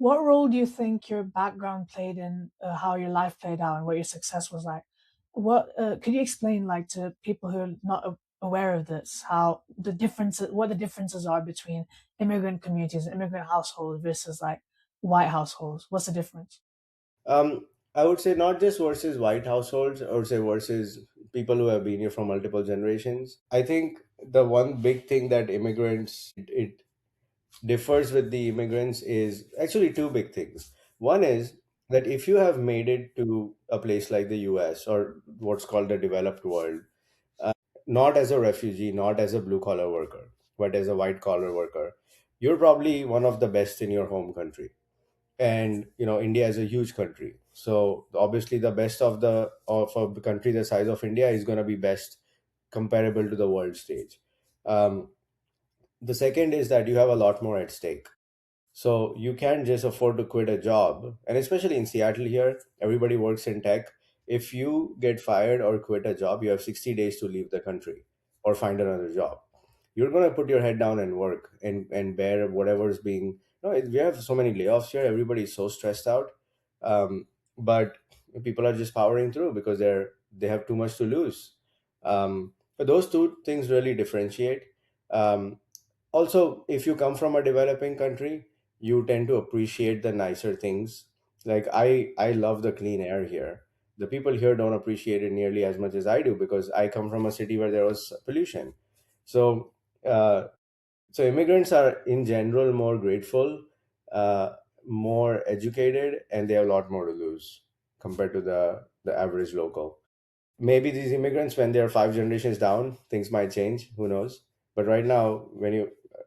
What role do you think your background played in how your life played out and what your success was like? What could you explain, like, to people who are not aware of this, how the differences, what the differences are between immigrant communities, immigrant households versus like white households? What's the difference? Um, I would say not just versus white households, I would say versus people who have been here for multiple generations. I think the one big thing that it differs with the immigrants is actually two big things. One is that if you have made it to a place like the US or what's called the developed world, not as a refugee, not as a blue collar worker, but as a white collar worker, you're probably one of the best in your home country. And India is a huge country, so obviously the best of a country the size of India is going to be best comparable to the world stage. um, the second is that you have a lot more at stake, so you can't just afford to quit a job. And especially in Seattle here, everybody works in tech. If you get fired or quit a job, you have 60 days to leave the country or find another job. You're going to put your head down and work and bear whatever's being. No, we have so many layoffs here. Everybody's so stressed out. But people are just powering through because they have too much to lose. But those two things really differentiate. Um, Also, if you come from a developing country, you tend to appreciate the nicer things. Like I love the clean air here. The people here don't appreciate it nearly as much as I do because I come from a city where there was pollution. So uh, so immigrants are in general more grateful, uh, more educated, and they have a lot more to lose compared to the average local. Maybe these immigrants, when they're five generations down, things might change. Who knows? But right now,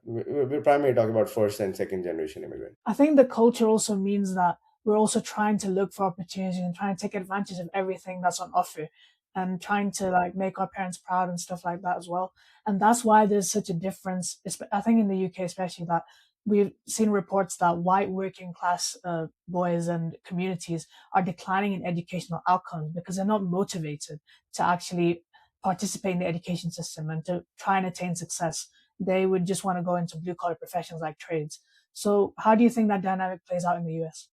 we're primarily talking about first and second generation immigrants. I think the culture also means that we're also trying to look for opportunities and trying to take advantage of everything that's on offer and trying to like make our parents proud and stuff like that as well. And that's why there's such a difference. I think in the UK, especially, that we've seen reports that white working class boys and communities are declining in educational outcomes because they're not motivated to actually participate in the education system and to try and attain success. They would just want to go into blue collar professions like trades. So how do you think that dynamic plays out in the US?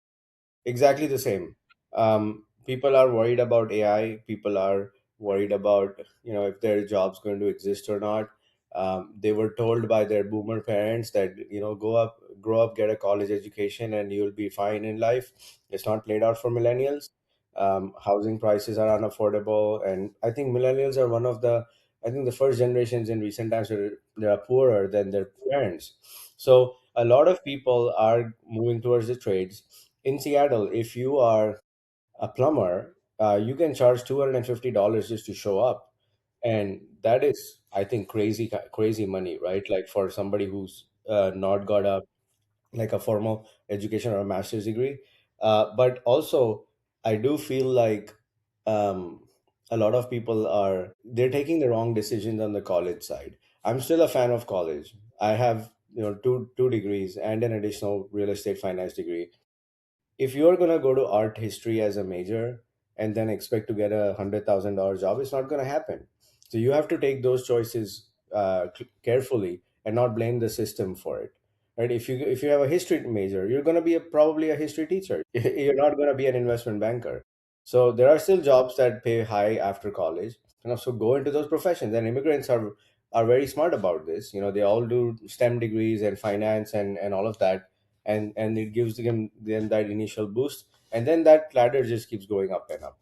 Exactly the same. People are worried about AI. People are worried about if their job's going to exist or not. They were told by their boomer parents that grow up, get a college education, and you'll be fine in life. It's not played out for millennials. Housing prices are unaffordable, and I think millennials are one of the I think the first generations in recent times where they are poorer than their parents. So a lot of people are moving towards the trades in Seattle. If you are a plumber, you can charge $250 just to show up, and that is, I think, crazy money, right? Like for somebody who's not got a formal education or a master's degree. But also, I do feel like um, a lot of people they're taking the wrong decisions on the college side. I'm still a fan of college. I have two degrees and an additional real estate finance degree. If you're going to go to art history as a major and then expect to get $100,000 job, it's not going to happen. So you have to take those choices carefully and not blame the system for it. Right? If you have a history major, you're going to be probably a history teacher. You're not going to be an investment banker. So there are still jobs that pay high after college. So go into those professions. And immigrants are very smart about this. They all do STEM degrees and finance and all of that, and it gives them that initial boost, and then that ladder just keeps going up and up.